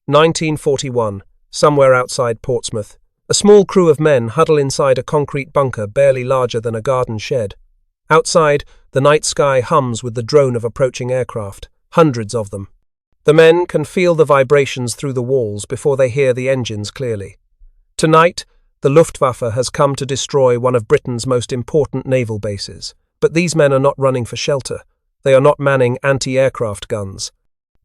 1941, somewhere outside Portsmouth. A small crew of men huddle inside a concrete bunker barely larger than a garden shed. Outside, the night sky hums with the drone of approaching aircraft, hundreds of them. The men can feel the vibrations through the walls before they hear the engines clearly. Tonight, the Luftwaffe has come to destroy one of Britain's most important naval bases. But these men are not running for shelter. They are not manning anti-aircraft guns.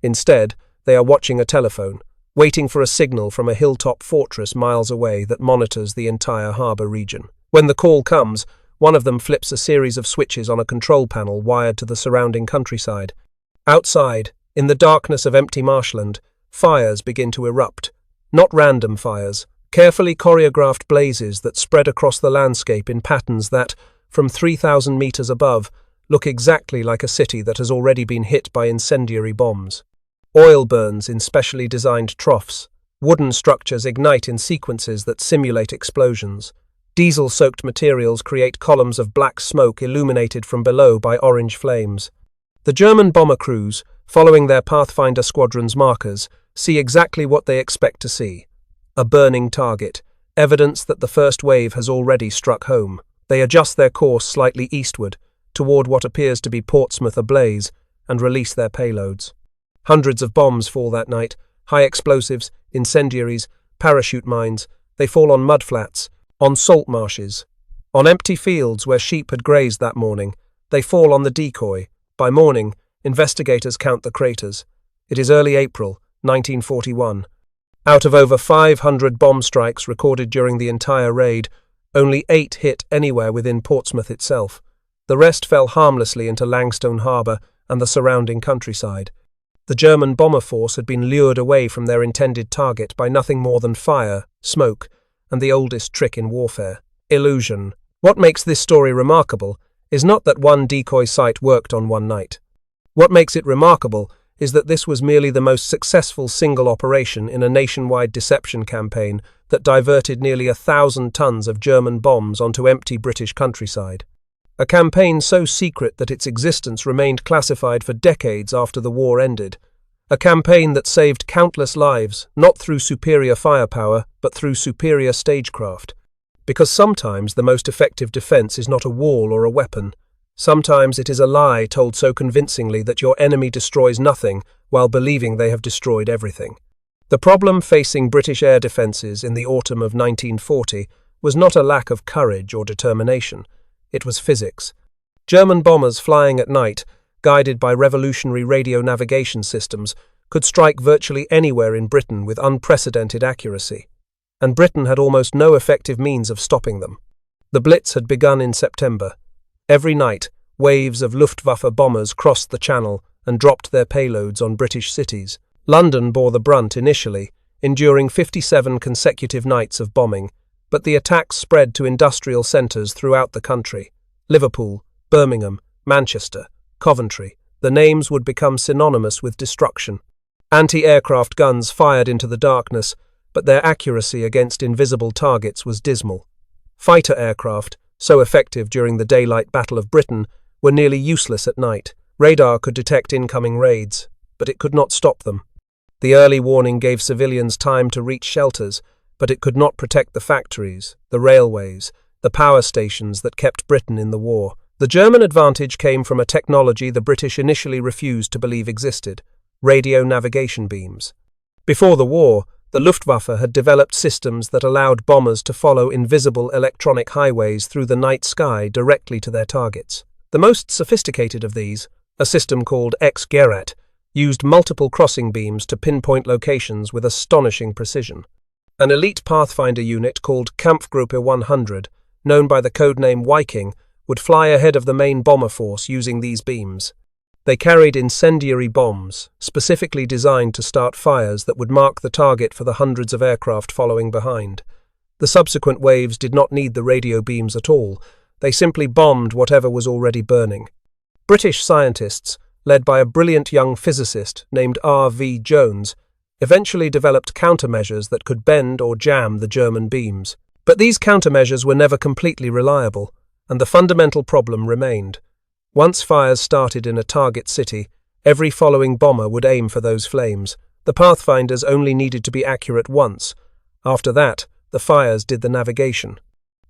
Instead, they are watching a telephone, waiting for a signal from a hilltop fortress miles away that monitors the entire harbour region. When the call comes, one of them flips a series of switches on a control panel wired to the surrounding countryside. Outside, in the darkness of empty marshland, fires begin to erupt. Not random fires, carefully choreographed blazes that spread across the landscape in patterns that, from 3,000 meters above, look exactly like a city that has already been hit by incendiary bombs. Oil burns in specially designed troughs. Wooden structures ignite in sequences that simulate explosions. Diesel-soaked materials create columns of black smoke illuminated from below by orange flames. The German bomber crews, following their Pathfinder squadron's markers, see exactly what they expect to see. A burning target, evidence that the first wave has already struck home. They adjust their course slightly eastward, toward what appears to be Portsmouth ablaze, and release their payloads. Hundreds of bombs fall that night, high explosives, incendiaries, parachute mines. They fall on mudflats, on salt marshes, on empty fields where sheep had grazed that morning. They fall on the decoy. By morning, investigators count the craters. It is early April, 1941. Out of over 500 bomb strikes recorded during the entire raid, only 8 hit anywhere within Portsmouth itself. The rest fell harmlessly into Langstone Harbour and the surrounding countryside. The German bomber force had been lured away from their intended target by nothing more than fire, smoke, and the oldest trick in warfare, illusion. What makes this story remarkable is not that one decoy site worked on one night. What makes it remarkable is that this was merely the most successful single operation in a nationwide deception campaign that diverted nearly 1,000 tons of German bombs onto empty British countryside. A campaign so secret that its existence remained classified for decades after the war ended. A campaign that saved countless lives, not through superior firepower, but through superior stagecraft. Because sometimes the most effective defense is not a wall or a weapon. Sometimes it is a lie told so convincingly that your enemy destroys nothing while believing they have destroyed everything. The problem facing British air defences in the autumn of 1940 was not a lack of courage or determination. It was physics. German bombers flying at night, guided by revolutionary radio navigation systems, could strike virtually anywhere in Britain with unprecedented accuracy. And Britain had almost no effective means of stopping them. The Blitz had begun in September. Every night, waves of Luftwaffe bombers crossed the Channel and dropped their payloads on British cities. London bore the brunt initially, enduring 57 consecutive nights of bombing, but the attacks spread to industrial centres throughout the country. Liverpool, Birmingham, Manchester, Coventry. The names would become synonymous with destruction. Anti-aircraft guns fired into the darkness, but their accuracy against invisible targets was dismal. Fighter aircraft, so effective during the daylight Battle of Britain, were nearly useless at night. Radar could detect incoming raids, but it could not stop them. The early warning gave civilians time to reach shelters, but it could not protect the factories, the railways, the power stations that kept Britain in the war. The German advantage came from a technology the British initially refused to believe existed: radio navigation beams. Before the war, the Luftwaffe had developed systems that allowed bombers to follow invisible electronic highways through the night sky directly to their targets. The most sophisticated of these, a system called X-Gerät, used multiple crossing beams to pinpoint locations with astonishing precision. An elite Pathfinder unit called Kampfgruppe 100, known by the codename Viking, would fly ahead of the main bomber force using these beams. They carried incendiary bombs, specifically designed to start fires that would mark the target for the hundreds of aircraft following behind. The subsequent waves did not need the radio beams at all. They simply bombed whatever was already burning. British scientists, led by a brilliant young physicist named R.V. Jones, eventually developed countermeasures that could bend or jam the German beams. But these countermeasures were never completely reliable, and the fundamental problem remained. Once fires started in a target city, every following bomber would aim for those flames, The pathfinders only needed to be accurate once. After that, the fires did the navigation.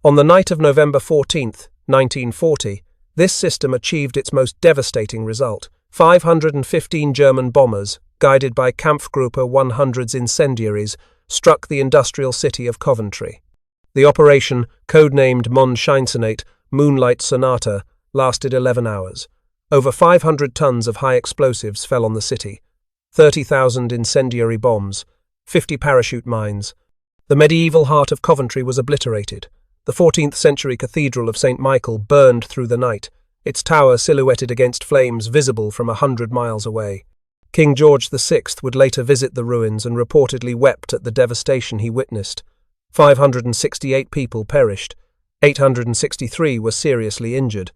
On the night of November 14th, 1940, this system achieved its most devastating result. 515 German bombers, guided by Kampfgruppe 100's incendiaries, struck the industrial city of Coventry. The operation, codenamed Mondscheinsonate, Moonlight Sonata, lasted 11 hours. Over 500 tons of high explosives fell on the city, 30,000 incendiary bombs, 50 parachute mines. The medieval heart of Coventry was obliterated. The 14th-century Cathedral of St. Michael burned through the night, its tower silhouetted against flames visible from 100 miles away. King George VI would later visit the ruins and reportedly wept at the devastation he witnessed. 568 people perished. 863 were seriously injured.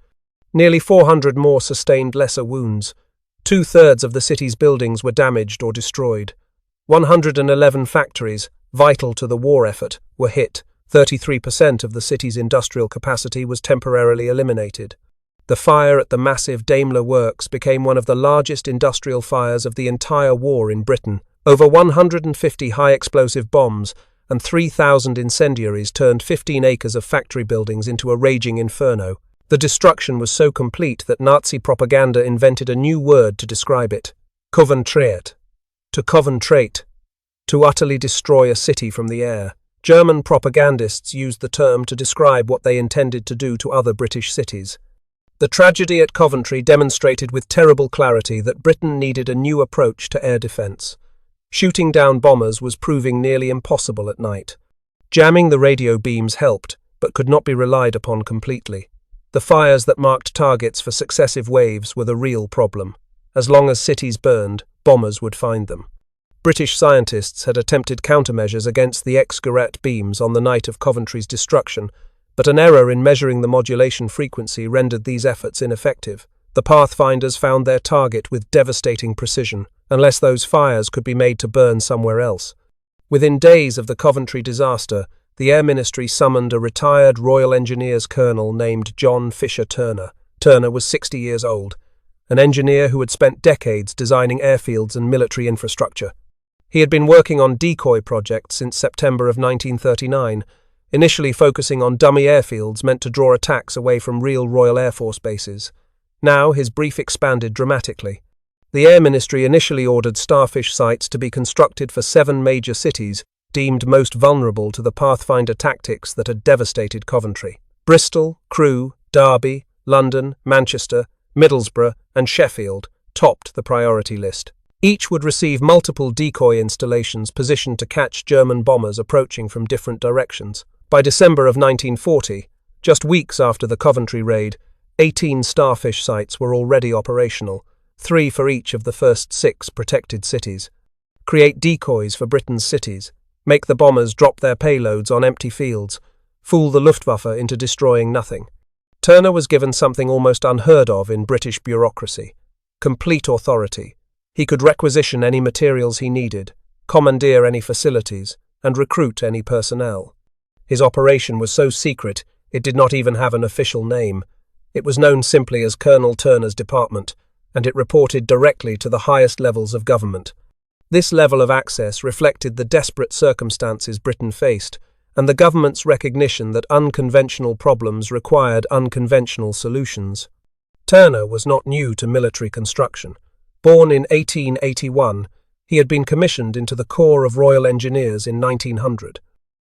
Nearly 400 more sustained lesser wounds. 2/3 of the city's buildings were damaged or destroyed. 111 factories, vital to the war effort, were hit. 33% of the city's industrial capacity was temporarily eliminated. The fire at the massive Daimler Works became one of the largest industrial fires of the entire war in Britain. Over 150 high-explosive bombs and 3,000 incendiaries turned 15 acres of factory buildings into a raging inferno. The destruction was so complete that Nazi propaganda invented a new word to describe it: Coventryet, to coventrate, to utterly destroy a city from the air. German propagandists used the term to describe what they intended to do to other British cities. The tragedy at Coventry demonstrated with terrible clarity that Britain needed a new approach to air defence. Shooting down bombers was proving nearly impossible at night. Jamming the radio beams helped, but could not be relied upon completely. The fires that marked targets for successive waves were the real problem. As long as cities burned, bombers would find them. British scientists had attempted countermeasures against the X-Garret beams on the night of Coventry's destruction, but an error in measuring the modulation frequency rendered these efforts ineffective. The pathfinders found their target with devastating precision, unless those fires could be made to burn somewhere else. Within days of the Coventry disaster, the Air Ministry summoned a retired Royal Engineers colonel named John Fisher Turner. Turner was 60 years old, an engineer who had spent decades designing airfields and military infrastructure. He had been working on decoy projects since September of 1939, initially focusing on dummy airfields meant to draw attacks away from real Royal Air Force bases. Now his brief expanded dramatically. The Air Ministry initially ordered Starfish sites to be constructed for 7 major cities deemed most vulnerable to the Pathfinder tactics that had devastated Coventry. Bristol, Crewe, Derby, London, Manchester, Middlesbrough and Sheffield topped the priority list. Each would receive multiple decoy installations positioned to catch German bombers approaching from different directions. By December of 1940, just weeks after the Coventry raid, 18 Starfish sites were already operational, 3 for each of the first 6 protected cities. Create decoys for Britain's cities, make the bombers drop their payloads on empty fields, fool the Luftwaffe into destroying nothing. Turner was given something almost unheard of in British bureaucracy: complete authority. He could requisition any materials he needed, commandeer any facilities, and recruit any personnel. His operation was so secret it did not even have an official name. It was known simply as Colonel Turner's Department, and it reported directly to the highest levels of government. This level of access reflected the desperate circumstances Britain faced, and the government's recognition that unconventional problems required unconventional solutions. Turner was not new to military construction. Born in 1881, he had been commissioned into the Corps of Royal Engineers in 1900.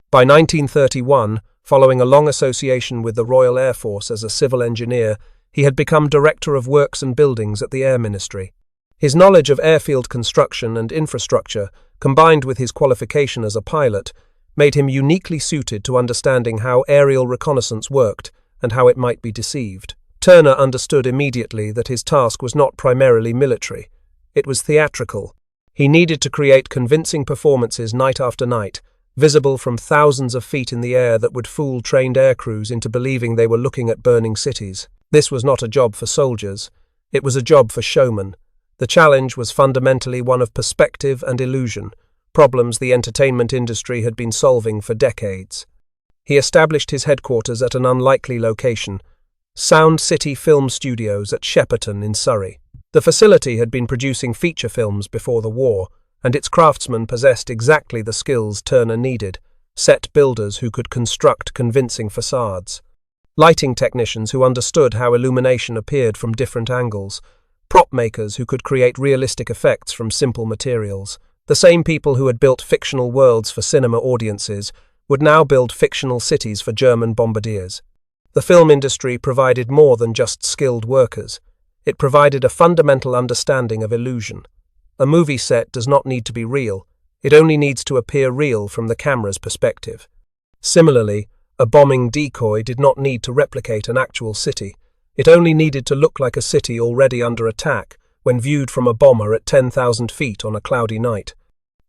By 1931, following a long association with the Royal Air Force as a civil engineer, he had become Director of Works and Buildings at the Air Ministry. His knowledge of airfield construction and infrastructure, combined with his qualification as a pilot, made him uniquely suited to understanding how aerial reconnaissance worked and how it might be deceived. Turner understood immediately that his task was not primarily military. It was theatrical. He needed to create convincing performances night after night, visible from thousands of feet in the air that would fool trained aircrews into believing they were looking at burning cities. This was not a job for soldiers. It was a job for showmen. The challenge was fundamentally one of perspective and illusion, problems the entertainment industry had been solving for decades. He established his headquarters at an unlikely location, Sound City Film Studios at Shepperton in Surrey. The facility had been producing feature films before the war, and its craftsmen possessed exactly the skills Turner needed: set builders who could construct convincing facades, lighting technicians who understood how illumination appeared from different angles, prop makers who could create realistic effects from simple materials. The same people who had built fictional worlds for cinema audiences would now build fictional cities for German bombardiers. The film industry provided more than just skilled workers. It provided a fundamental understanding of illusion. A movie set does not need to be real. It only needs to appear real from the camera's perspective. Similarly, a bombing decoy did not need to replicate an actual city. It only needed to look like a city already under attack when viewed from a bomber at 10,000 feet on a cloudy night.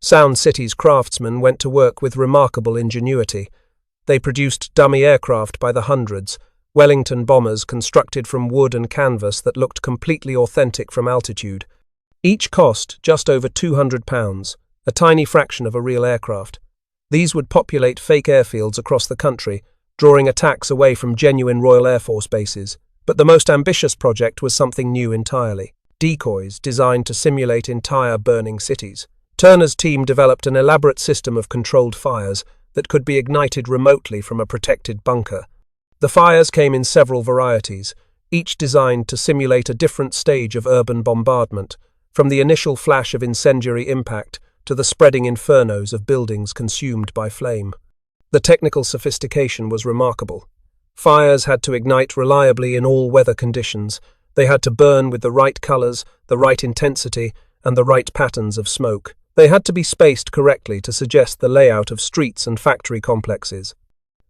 Sound City's craftsmen went to work with remarkable ingenuity. They produced dummy aircraft by the hundreds, Wellington bombers constructed from wood and canvas that looked completely authentic from altitude. Each cost just over £200, a tiny fraction of a real aircraft. These would populate fake airfields across the country, drawing attacks away from genuine Royal Air Force bases. But the most ambitious project was something new entirely: decoys designed to simulate entire burning cities. Turner's team developed an elaborate system of controlled fires that could be ignited remotely from a protected bunker. The fires came in several varieties, each designed to simulate a different stage of urban bombardment, from the initial flash of incendiary impact to the spreading infernos of buildings consumed by flame. The technical sophistication was remarkable. Fires had to ignite reliably in all weather conditions. They had to burn with the right colors, the right intensity, and the right patterns of smoke. They had to be spaced correctly to suggest the layout of streets and factory complexes.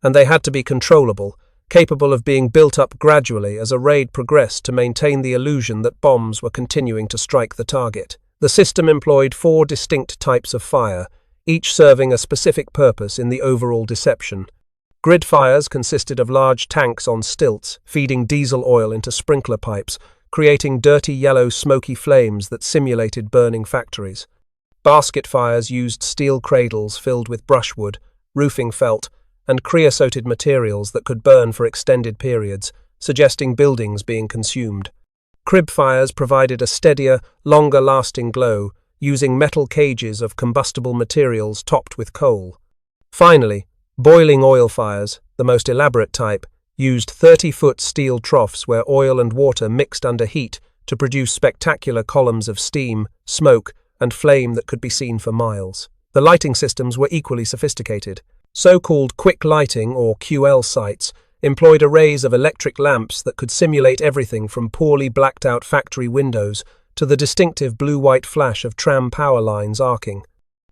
And they had to be controllable, capable of being built up gradually as a raid progressed to maintain the illusion that bombs were continuing to strike the target. The system employed 4 distinct types of fire, each serving a specific purpose in the overall deception. Grid fires consisted of large tanks on stilts, feeding diesel oil into sprinkler pipes, creating dirty yellow smoky flames that simulated burning factories. Basket fires used steel cradles filled with brushwood, roofing felt, and creosoted materials that could burn for extended periods, suggesting buildings being consumed. Crib fires provided a steadier, longer-lasting glow, using metal cages of combustible materials topped with coal. Finally, boiling oil fires, the most elaborate type, used 30-foot steel troughs where oil and water mixed under heat to produce spectacular columns of steam, smoke, and flame that could be seen for miles. The lighting systems were equally sophisticated. So-called quick lighting, or QL sites, employed arrays of electric lamps that could simulate everything from poorly blacked-out factory windows to the distinctive blue-white flash of tram power lines arcing.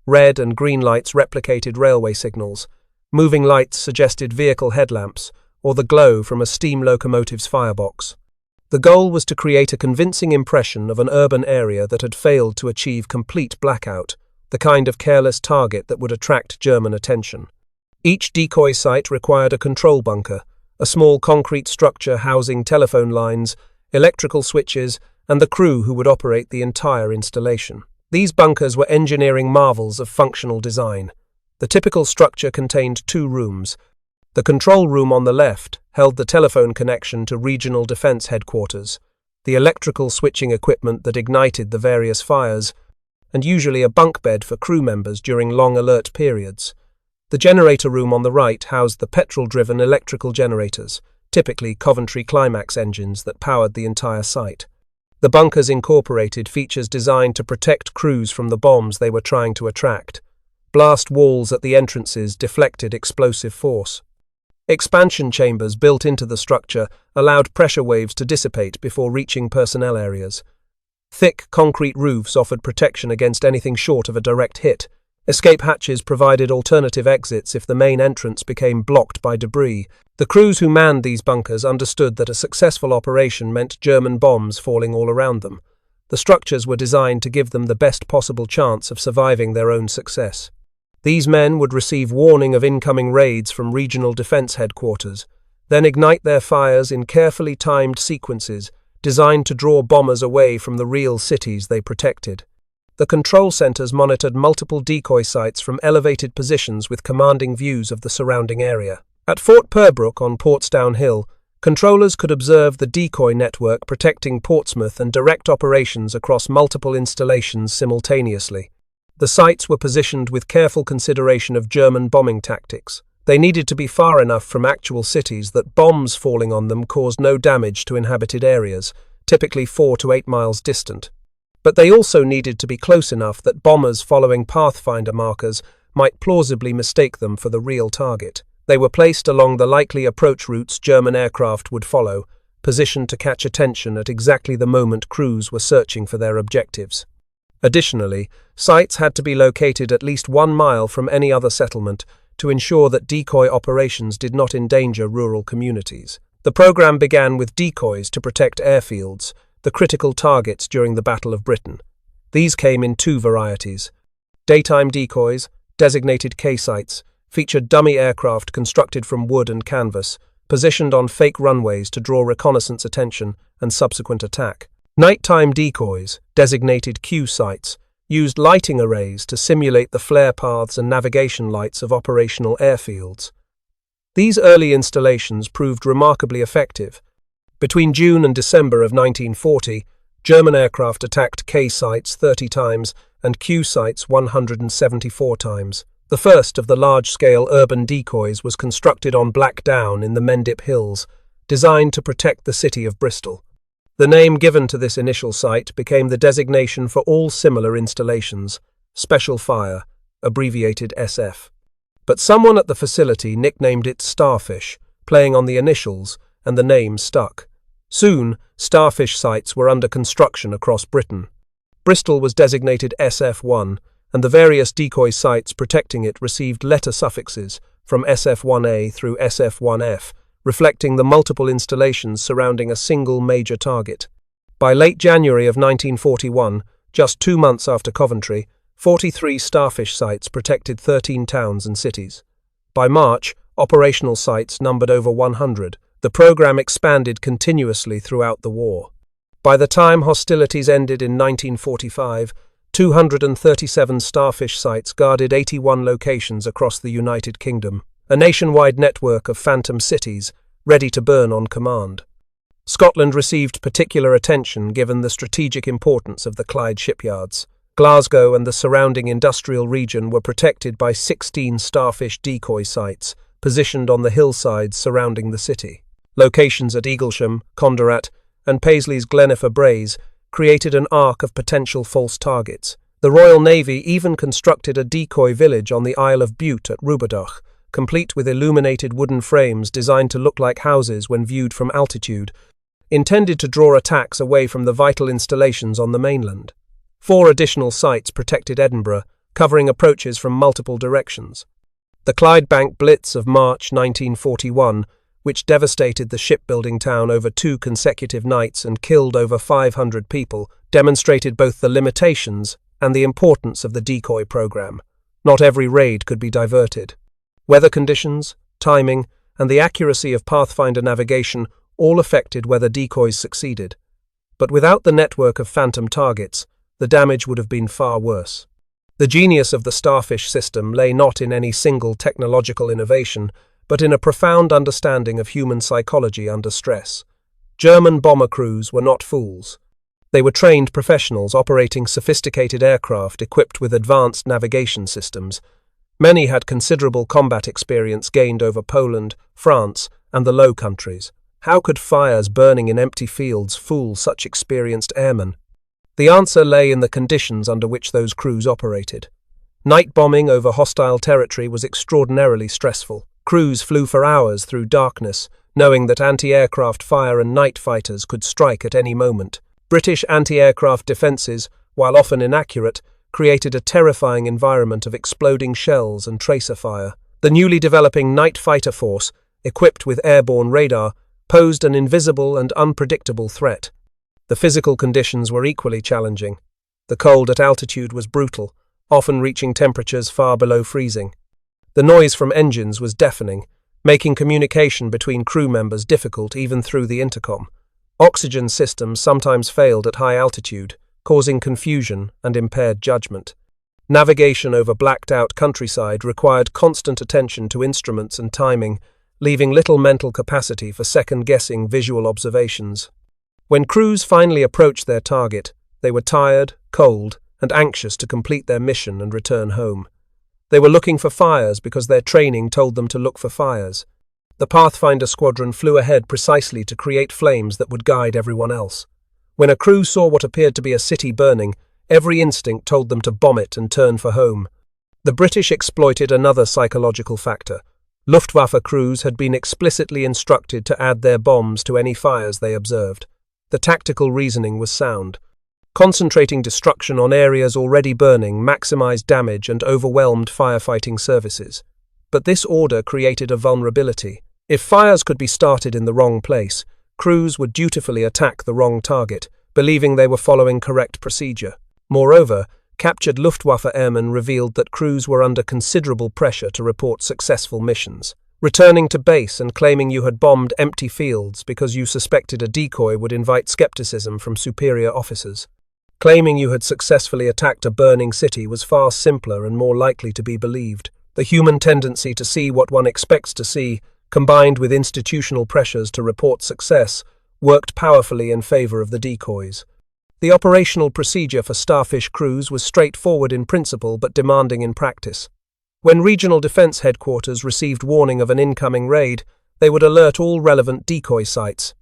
Red and green lights replicated railway signals. Moving lights suggested vehicle headlamps, or the glow from a steam locomotive's firebox. The goal was to create a convincing impression of an urban area that had failed to achieve complete blackout, the kind of careless target that would attract German attention. Each decoy site required a control bunker, a small concrete structure housing telephone lines, electrical switches, and the crew who would operate the entire installation. These bunkers were engineering marvels of functional design. The typical structure contained 2 rooms. The control room on the left held the telephone connection to regional defense headquarters, the electrical switching equipment that ignited the various fires, and usually a bunk bed for crew members during long alert periods. The generator room on the right housed the petrol-driven electrical generators, typically Coventry Climax engines that powered the entire site. The bunkers incorporated features designed to protect crews from the bombs they were trying to attract. Blast walls at the entrances deflected explosive force. Expansion chambers built into the structure allowed pressure waves to dissipate before reaching personnel areas. Thick concrete roofs offered protection against anything short of a direct hit. Escape hatches provided alternative exits if the main entrance became blocked by debris. The crews who manned these bunkers understood that a successful operation meant German bombs falling all around them. The structures were designed to give them the best possible chance of surviving their own success. These men would receive warning of incoming raids from regional defense headquarters, then ignite their fires in carefully timed sequences designed to draw bombers away from the real cities they protected. The control centers monitored multiple decoy sites from elevated positions with commanding views of the surrounding area. At Fort Purbrook on Portsdown Hill, controllers could observe the decoy network protecting Portsmouth and direct operations across multiple installations simultaneously. The sites were positioned with careful consideration of German bombing tactics. They needed to be far enough from actual cities that bombs falling on them caused no damage to inhabited areas, typically 4 to 8 miles distant. But they also needed to be close enough that bombers following pathfinder markers might plausibly mistake them for the real target. They were placed along the likely approach routes German aircraft would follow, positioned to catch attention at exactly the moment crews were searching for their objectives. Additionally, sites had to be located at least 1 mile from any other settlement to ensure that decoy operations did not endanger rural communities. The program began with decoys to protect airfields, the critical targets during the Battle of Britain. These came in 2 varieties. Daytime decoys, designated K-sites, featured dummy aircraft constructed from wood and canvas, positioned on fake runways to draw reconnaissance attention and subsequent attack. Nighttime decoys, designated Q-sites, used lighting arrays to simulate the flare paths and navigation lights of operational airfields. These early installations proved remarkably effective. Between June and December of 1940, German aircraft attacked K-sites 30 times and Q-sites 174 times. The first of the large-scale urban decoys was constructed on Black Down in the Mendip Hills, designed to protect the city of Bristol. The name given to this initial site became the designation for all similar installations, Special Fire, abbreviated SF. But someone at the facility nicknamed it Starfish, playing on the initials, and the name stuck. Soon, Starfish sites were under construction across Britain. Bristol was designated SF1, and the various decoy sites protecting it received letter suffixes from SF1A through SF1F, reflecting the multiple installations surrounding a single major target. By late January of 1941, just 2 months after Coventry, 43 Starfish sites protected 13 towns and cities. By March, operational sites numbered over 100. The program expanded continuously throughout the war. By the time hostilities ended in 1945, 237 Starfish sites guarded 81 locations across the United Kingdom, a nationwide network of phantom cities ready to burn on command. Scotland received particular attention given the strategic importance of the Clyde shipyards. Glasgow and the surrounding industrial region were protected by 16 Starfish decoy sites, positioned on the hillsides surrounding the city. Locations at Eaglesham, Condorat, and Paisley's Glenifer Braes created an arc of potential false targets. The Royal Navy even constructed a decoy village on the Isle of Bute at Rubadach, complete with illuminated wooden frames designed to look like houses when viewed from altitude, intended to draw attacks away from the vital installations on the mainland. 4 additional sites protected Edinburgh, covering approaches from multiple directions. The Clydebank Blitz of March 1941, which devastated the shipbuilding town over 2 consecutive nights and killed over 500 people, demonstrated both the limitations and the importance of the decoy program. Not every raid could be diverted. Weather conditions, timing, and the accuracy of pathfinder navigation all affected whether decoys succeeded. But without the network of phantom targets, the damage would have been far worse. The genius of the Starfish system lay not in any single technological innovation, but in a profound understanding of human psychology under stress. German bomber crews were not fools. They were trained professionals operating sophisticated aircraft equipped with advanced navigation systems. Many had considerable combat experience gained over Poland, France, and the Low Countries. How could fires burning in empty fields fool such experienced airmen? The answer lay in the conditions under which those crews operated. Night bombing over hostile territory was extraordinarily stressful. Crews flew for hours through darkness, knowing that anti-aircraft fire and night fighters could strike at any moment. British anti-aircraft defences, while often inaccurate, created a terrifying environment of exploding shells and tracer fire. The newly developing night fighter force, equipped with airborne radar, posed an invisible and unpredictable threat. The physical conditions were equally challenging. The cold at altitude was brutal, often reaching temperatures far below freezing. The noise from engines was deafening, making communication between crew members difficult even through the intercom. Oxygen systems sometimes failed at high altitude, causing confusion and impaired judgment. Navigation over blacked-out countryside required constant attention to instruments and timing, leaving little mental capacity for second-guessing visual observations. When crews finally approached their target, they were tired, cold, and anxious to complete their mission and return home. They were looking for fires because their training told them to look for fires. The Pathfinder squadron flew ahead precisely to create flames that would guide everyone else. When a crew saw what appeared to be a city burning, every instinct told them to bomb it and turn for home. The British exploited another psychological factor. Luftwaffe crews had been explicitly instructed to add their bombs to any fires they observed. The tactical reasoning was sound. Concentrating destruction on areas already burning maximized damage and overwhelmed firefighting services. But this order created a vulnerability. If fires could be started in the wrong place, crews would dutifully attack the wrong target, believing they were following correct procedure. Moreover, captured Luftwaffe airmen revealed that crews were under considerable pressure to report successful missions. Returning to base and claiming you had bombed empty fields because you suspected a decoy would invite skepticism from superior officers. Claiming you had successfully attacked a burning city was far simpler and more likely to be believed. The human tendency to see what one expects to see, combined with institutional pressures to report success, worked powerfully in favor of the decoys. The operational procedure for Starfish crews was straightforward in principle but demanding in practice. When regional defense headquarters received warning of an incoming raid, they would alert all relevant decoy sites.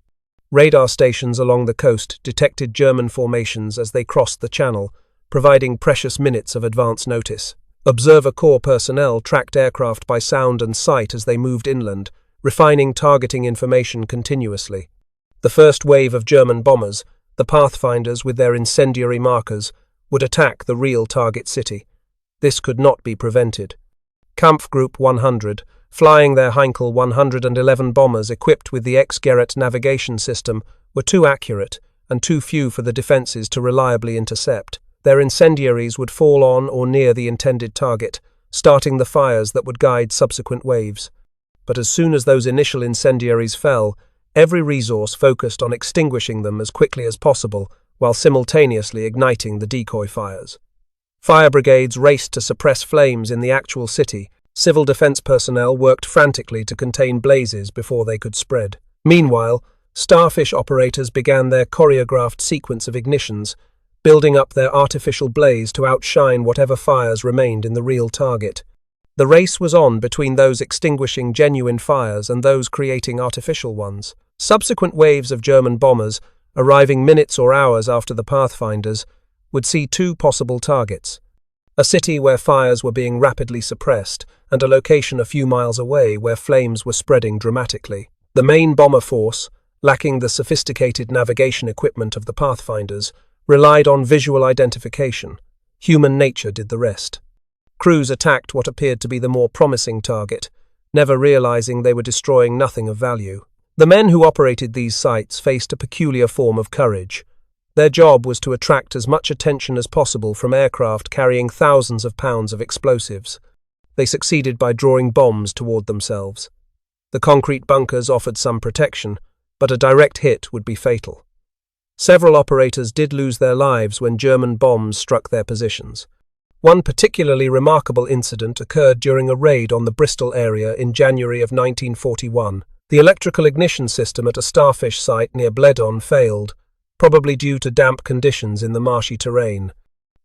Radar stations along the coast detected German formations as they crossed the channel, providing precious minutes of advance notice. Observer Corps personnel tracked aircraft by sound and sight as they moved inland, refining targeting information continuously. The first wave of German bombers, the Pathfinders with their incendiary markers, would attack the real target city. This could not be prevented. Kampfgruppe 100, flying their Heinkel 111 bombers equipped with the X-Gerät navigation system, were too accurate and too few for the defences to reliably intercept. Their incendiaries would fall on or near the intended target, starting the fires that would guide subsequent waves. But as soon as those initial incendiaries fell, every resource focused on extinguishing them as quickly as possible, while simultaneously igniting the decoy fires. Fire brigades raced to suppress flames in the actual city. Civil defense personnel worked frantically to contain blazes before they could spread. Meanwhile, Starfish operators began their choreographed sequence of ignitions, building up their artificial blaze to outshine whatever fires remained in the real target. The race was on between those extinguishing genuine fires and those creating artificial ones. Subsequent waves of German bombers, arriving minutes or hours after the Pathfinders, would see two possible targets: a city where fires were being rapidly suppressed, and a location a few miles away where flames were spreading dramatically. The main bomber force, lacking the sophisticated navigation equipment of the Pathfinders, relied on visual identification. Human nature did the rest. Crews attacked what appeared to be the more promising target, never realizing they were destroying nothing of value. The men who operated these sites faced a peculiar form of courage. Their job was to attract as much attention as possible from aircraft carrying thousands of pounds of explosives. They succeeded by drawing bombs toward themselves. The concrete bunkers offered some protection, but a direct hit would be fatal. Several operators did lose their lives when German bombs struck their positions. One particularly remarkable incident occurred during a raid on the Bristol area in January of 1941. The electrical ignition system at a Starfish site near Bledon failed, probably due to damp conditions in the marshy terrain.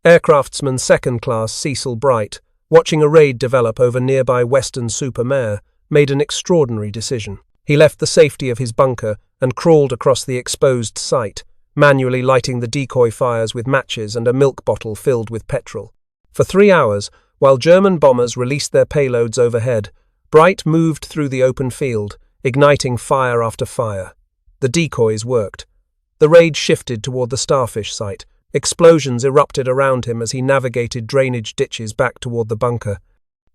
Aircraftsman Second Class Cecil Bright, watching a raid develop over nearby Weston-super-Mare, made an extraordinary decision. He left the safety of his bunker and crawled across the exposed site, manually lighting the decoy fires with matches and a milk bottle filled with petrol. For 3 hours, while German bombers released their payloads overhead, Bright moved through the open field, igniting fire after fire. The decoys worked. The raid shifted toward the Starfish site. Explosions erupted around him as he navigated drainage ditches back toward the bunker.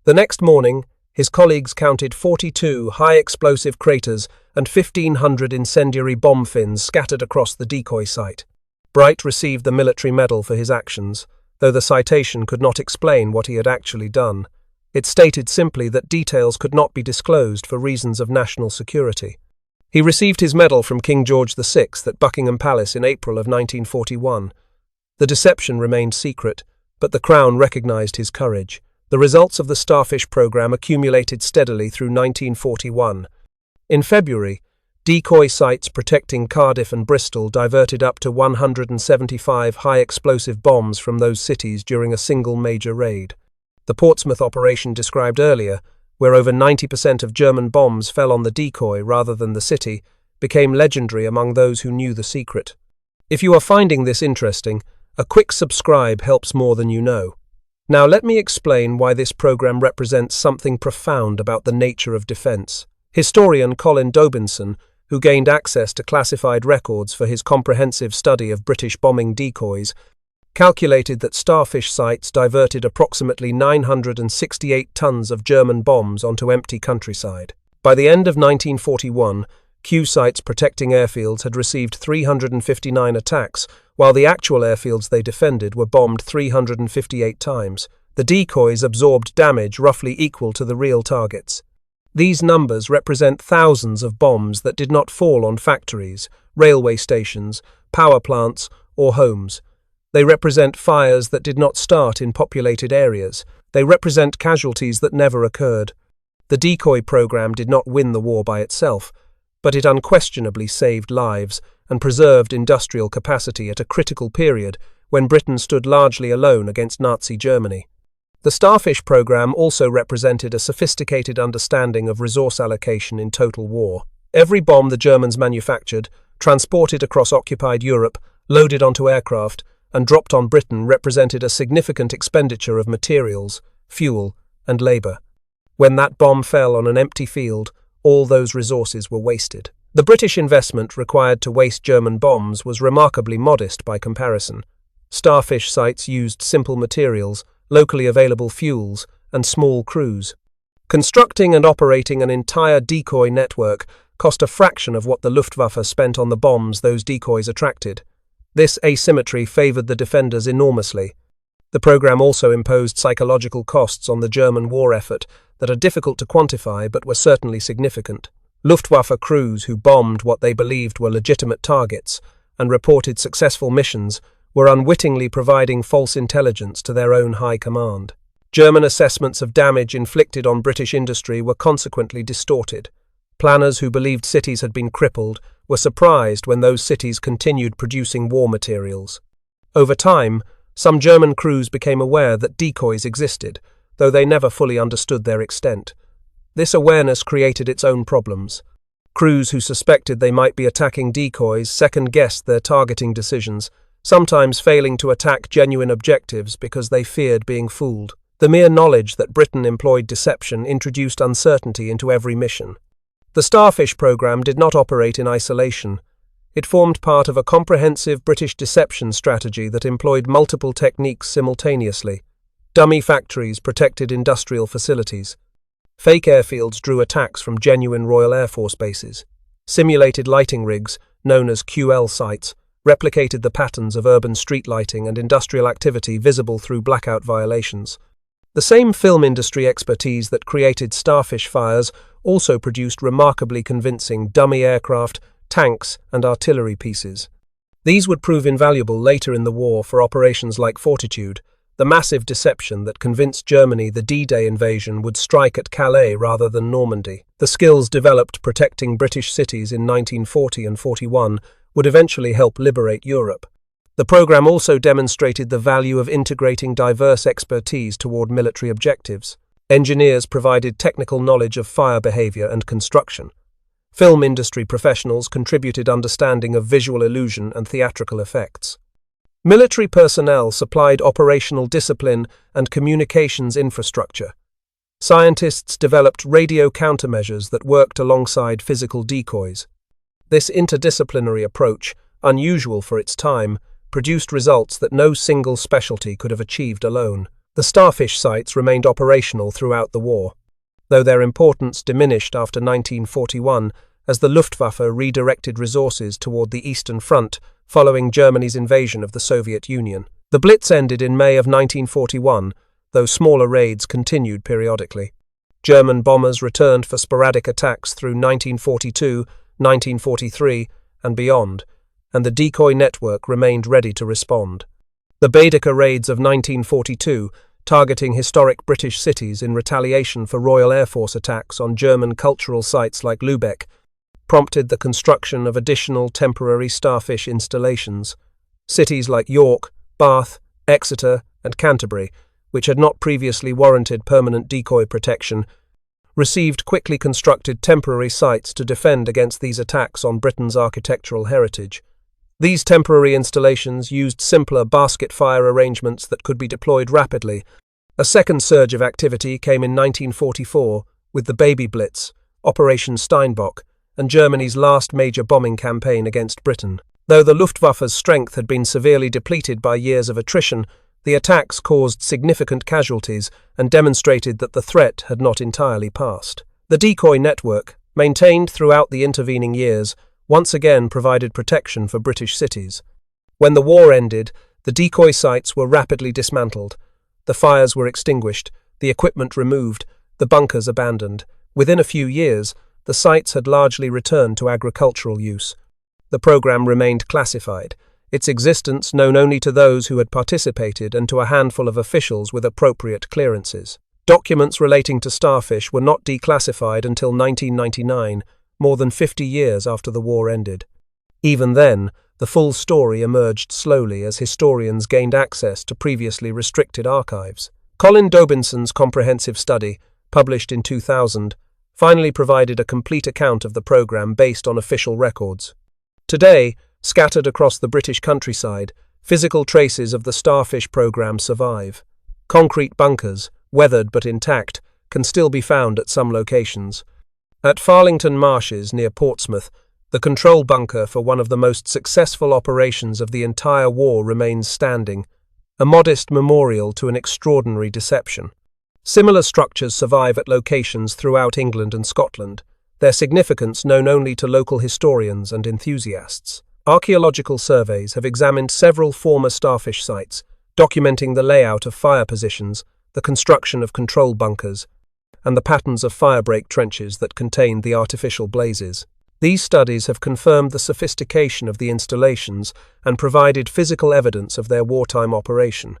The next morning, his colleagues counted 42 high-explosive craters and 1,500 incendiary bomb fins scattered across the decoy site. Bright received the military medal for his actions, though the citation could not explain what he had actually done. It stated simply that details could not be disclosed for reasons of national security. He received his medal from King George VI at Buckingham Palace in April of 1941. The deception remained secret, but the Crown recognized his courage. The results of the Starfish program accumulated steadily through 1941. In February, Decoy sites protecting Cardiff and Bristol diverted up to 175 high-explosive bombs from those cities during a single major raid. The Portsmouth operation described earlier, where over 90% of German bombs fell on the decoy rather than the city, became legendary among those who knew the secret. If you are finding this interesting, a quick subscribe helps more than you know. Now let me explain why this program represents something profound about the nature of defense. Historian Colin Dobinson, who gained access to classified records for his comprehensive study of British bombing decoys, calculated that Starfish sites diverted approximately 968 tons of German bombs onto empty countryside. By the end of 1941, Q sites protecting airfields had received 359 attacks, while the actual airfields they defended were bombed 358 times. The decoys absorbed damage roughly equal to the real targets. These numbers represent thousands of bombs that did not fall on factories, railway stations, power plants, or homes. They represent fires that did not start in populated areas. They represent casualties that never occurred. The decoy program did not win the war by itself, but it unquestionably saved lives and preserved industrial capacity at a critical period when Britain stood largely alone against Nazi Germany. The Starfish program also represented a sophisticated understanding of resource allocation in total war. Every bomb the Germans manufactured, transported across occupied Europe, loaded onto aircraft, and dropped on Britain represented a significant expenditure of materials, fuel, and labour. When that bomb fell on an empty field, all those resources were wasted. The British investment required to waste German bombs was remarkably modest by comparison. Starfish sites used simple materials, locally available fuels, and small crews. Constructing and operating an entire decoy network cost a fraction of what the Luftwaffe spent on the bombs those decoys attracted. This asymmetry favoured the defenders enormously. The program also imposed psychological costs on the German war effort that are difficult to quantify but were certainly significant. Luftwaffe crews who bombed what they believed were legitimate targets and reported successful missions were unwittingly providing false intelligence to their own high command. German assessments of damage inflicted on British industry were consequently distorted. Planners who believed cities had been crippled were surprised when those cities continued producing war materials. Over time, some German crews became aware that decoys existed, though they never fully understood their extent. This awareness created its own problems. Crews who suspected they might be attacking decoys second-guessed their targeting decisions, sometimes failing to attack genuine objectives because they feared being fooled. The mere knowledge that Britain employed deception introduced uncertainty into every mission. The Starfish program did not operate in isolation. It formed part of a comprehensive British deception strategy that employed multiple techniques simultaneously. Dummy factories protected industrial facilities. Fake airfields drew attacks from genuine Royal Air Force bases. Simulated lighting rigs, known as QL sites, replicated the patterns of urban street lighting and industrial activity visible through blackout violations. The same film industry expertise that created Starfish fires also produced remarkably convincing dummy aircraft, tanks, and artillery pieces. These would prove invaluable later in the war for operations like Fortitude, the massive deception that convinced Germany the D-Day invasion would strike at Calais rather than Normandy. The skills developed protecting British cities in 1940 and 41 would eventually help liberate Europe. The program also demonstrated the value of integrating diverse expertise toward military objectives. Engineers provided technical knowledge of fire behavior and construction. Film industry professionals contributed understanding of visual illusion and theatrical effects. Military personnel supplied operational discipline and communications infrastructure. Scientists developed radio countermeasures that worked alongside physical decoys. This interdisciplinary approach, unusual for its time, produced results that no single specialty could have achieved alone. The Starfish sites remained operational throughout the war, though their importance diminished after 1941 as the Luftwaffe redirected resources toward the Eastern Front following Germany's invasion of the Soviet Union. The Blitz ended in May of 1941, though smaller raids continued periodically. German bombers returned for sporadic attacks through 1942, 1943, and beyond, and the decoy network remained ready to respond. The Baedeker raids of 1942, targeting historic British cities in retaliation for Royal Air Force attacks on German cultural sites like Lübeck, prompted the construction of additional temporary Starfish installations. Cities like York, Bath, Exeter, and Canterbury, which had not previously warranted permanent decoy protection, received quickly constructed temporary sites to defend against these attacks on Britain's architectural heritage. These temporary installations used simpler basket fire arrangements that could be deployed rapidly. A second surge of activity came in 1944 with the Baby Blitz, Operation Steinbock, and Germany's last major bombing campaign against Britain. Though the Luftwaffe's strength had been severely depleted by years of attrition, the attacks caused significant casualties and demonstrated that the threat had not entirely passed. The decoy network, maintained throughout the intervening years, once again provided protection for British cities. When the war ended, the decoy sites were rapidly dismantled. The fires were extinguished, the equipment removed, the bunkers abandoned. Within a few years, the sites had largely returned to agricultural use. The program remained classified, its existence known only to those who had participated and to a handful of officials with appropriate clearances. Documents relating to Starfish were not declassified until 1999, more than 50 years after the war ended. Even then, the full story emerged slowly as historians gained access to previously restricted archives. Colin Dobinson's comprehensive study, published in 2000, finally provided a complete account of the program based on official records. Today, scattered across the British countryside, physical traces of the Starfish program survive. Concrete bunkers, weathered but intact, can still be found at some locations. At Farlington Marshes near Portsmouth, the control bunker for one of the most successful operations of the entire war remains standing, a modest memorial to an extraordinary deception. Similar structures survive at locations throughout England and Scotland, their significance known only to local historians and enthusiasts. Archaeological surveys have examined several former Starfish sites, documenting the layout of fire positions, the construction of control bunkers, and the patterns of firebreak trenches that contained the artificial blazes. These studies have confirmed the sophistication of the installations and provided physical evidence of their wartime operation.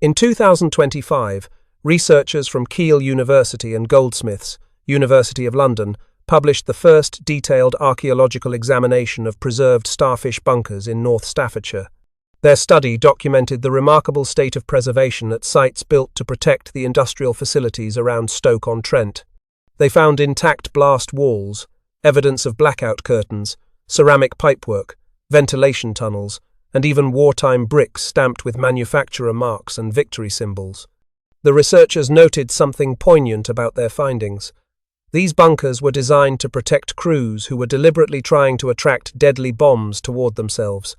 In 2025, researchers from Keele University and Goldsmiths, University of London, published the first detailed archaeological examination of preserved Starfish bunkers in North Staffordshire. Their study documented the remarkable state of preservation at sites built to protect the industrial facilities around Stoke-on-Trent. They found intact blast walls, evidence of blackout curtains, ceramic pipework, ventilation tunnels, and even wartime bricks stamped with manufacturer marks and victory symbols. The researchers noted something poignant about their findings. These bunkers were designed to protect crews who were deliberately trying to attract deadly bombs toward themselves.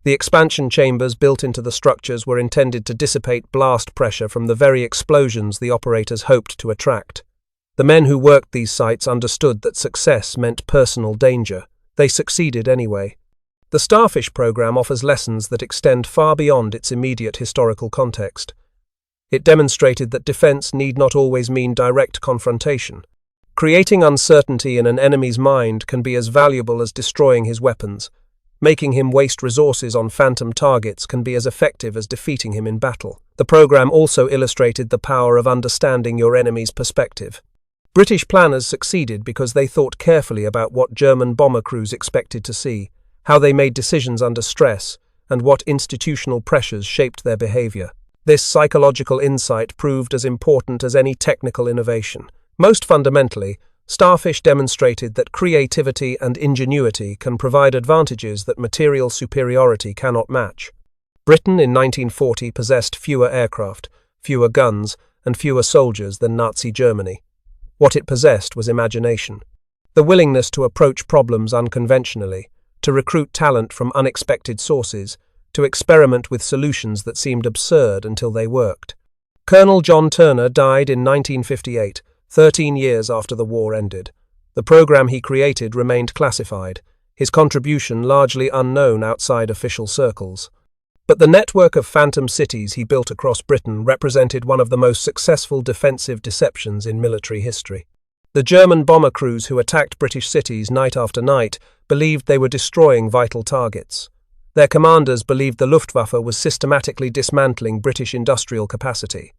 The expansion chambers built into the structures were intended to dissipate blast pressure from the very explosions the operators hoped to attract. The men who worked these sites understood that success meant personal danger. They succeeded anyway. The Starfish program offers lessons that extend far beyond its immediate historical context. It demonstrated that defense need not always mean direct confrontation. Creating uncertainty in an enemy's mind can be as valuable as destroying his weapons. Making him waste resources on phantom targets can be as effective as defeating him in battle. The program also illustrated the power of understanding your enemy's perspective. British planners succeeded because they thought carefully about what German bomber crews expected to see, how they made decisions under stress, and what institutional pressures shaped their behavior. This psychological insight proved as important as any technical innovation. Most fundamentally, Starfish demonstrated that creativity and ingenuity can provide advantages that material superiority cannot match. Britain in 1940 possessed fewer aircraft, fewer guns, and fewer soldiers than Nazi Germany. What it possessed was imagination. The willingness to approach problems unconventionally, to recruit talent from unexpected sources, to experiment with solutions that seemed absurd until they worked. Colonel John Turner died in 1958, 13 years after the war ended. The program he created remained classified, his contribution largely unknown outside official circles. But the network of phantom cities he built across Britain represented one of the most successful defensive deceptions in military history. The German bomber crews who attacked British cities night after night believed they were destroying vital targets. Their commanders believed the Luftwaffe was systematically dismantling British industrial capacity.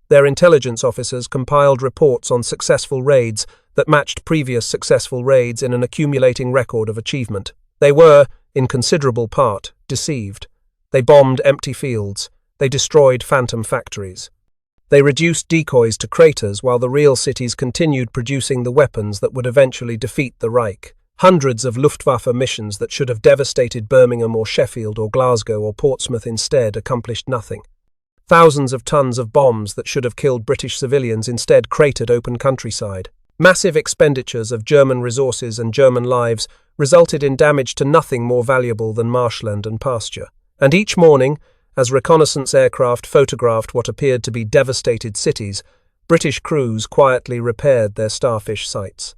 Their intelligence officers compiled reports on successful raids that matched previous successful raids in an accumulating record of achievement. They were, in considerable part, deceived. They bombed empty fields. They destroyed phantom factories. They reduced decoys to craters while the real cities continued producing the weapons that would eventually defeat the Reich. Hundreds of Luftwaffe missions that should have devastated Birmingham or Sheffield or Glasgow or Portsmouth instead accomplished nothing. Thousands of tons of bombs that should have killed British civilians instead cratered open countryside. Massive expenditures of German resources and German lives resulted in damage to nothing more valuable than marshland and pasture. And each morning, as reconnaissance aircraft photographed what appeared to be devastated cities, British crews quietly repaired their Starfish sites.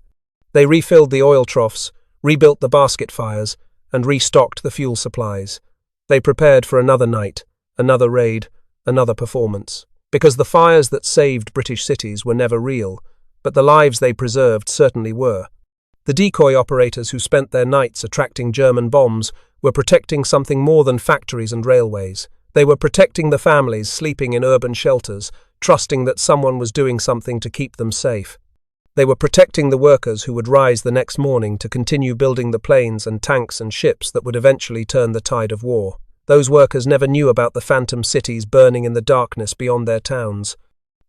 They refilled the oil troughs, rebuilt the basket fires, and restocked the fuel supplies. They prepared for another night, another raid, another performance. Because the fires that saved British cities were never real, but the lives they preserved certainly were. The decoy operators who spent their nights attracting German bombs were protecting something more than factories and railways. They were protecting the families sleeping in urban shelters, trusting that someone was doing something to keep them safe. They were protecting the workers who would rise the next morning to continue building the planes and tanks and ships that would eventually turn the tide of war. Those workers never knew about the phantom cities burning in the darkness beyond their towns.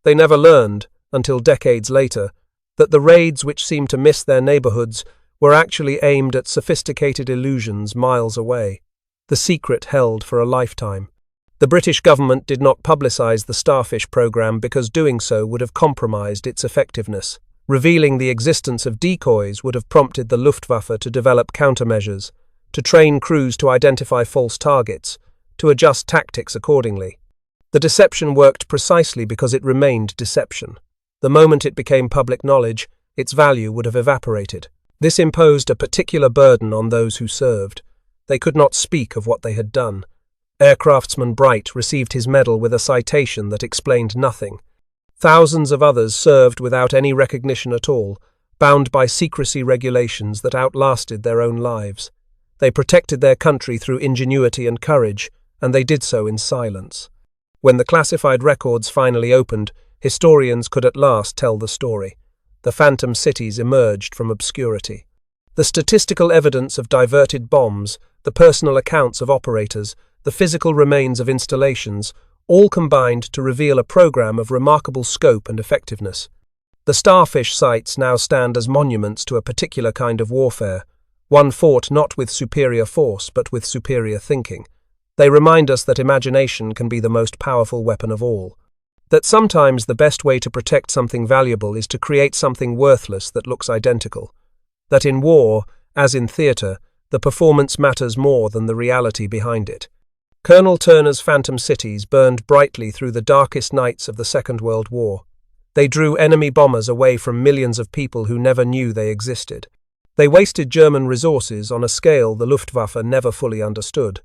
They never learned, until decades later, that the raids which seemed to miss their neighborhoods were actually aimed at sophisticated illusions miles away. The secret held for a lifetime. The British government did not publicize the Starfish program because doing so would have compromised its effectiveness. Revealing the existence of decoys would have prompted the Luftwaffe to develop countermeasures, to train crews to identify false targets, to adjust tactics accordingly. The deception worked precisely because it remained deception. The moment it became public knowledge, its value would have evaporated. This imposed a particular burden on those who served. They could not speak of what they had done. Aircraftsman Bright received his medal with a citation that explained nothing. Thousands of others served without any recognition at all, bound by secrecy regulations that outlasted their own lives. They protected their country through ingenuity and courage, and they did so in silence. When the classified records finally opened, historians could at last tell the story. The phantom cities emerged from obscurity. The statistical evidence of diverted bombs, the personal accounts of operators, the physical remains of installations, all combined to reveal a program of remarkable scope and effectiveness. The Starfish sites now stand as monuments to a particular kind of warfare, one fought not with superior force but with superior thinking. They remind us that imagination can be the most powerful weapon of all. That sometimes the best way to protect something valuable is to create something worthless that looks identical. That in war, as in theatre, the performance matters more than the reality behind it. Colonel Turner's phantom cities burned brightly through the darkest nights of the Second World War. They drew enemy bombers away from millions of people who never knew they existed. They wasted German resources on a scale the Luftwaffe never fully understood.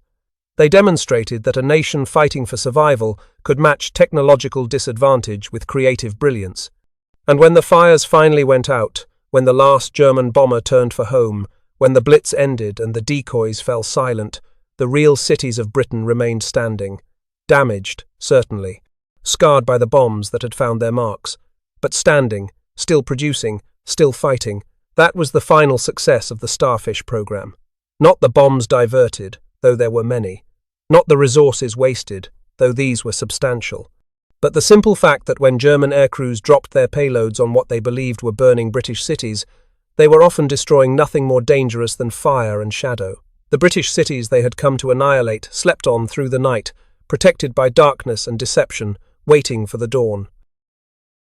They demonstrated that a nation fighting for survival could match technological disadvantage with creative brilliance. And when the fires finally went out, when the last German bomber turned for home, when the Blitz ended and the decoys fell silent, the real cities of Britain remained standing. Damaged, certainly, scarred by the bombs that had found their marks, but standing, still producing, still fighting. That was the final success of the Starfish program. Not the bombs diverted, though there were many. Not the resources wasted, though these were substantial. But the simple fact that when German aircrews dropped their payloads on what they believed were burning British cities, they were often destroying nothing more dangerous than fire and shadow. The British cities they had come to annihilate slept on through the night, protected by darkness and deception, waiting for the dawn.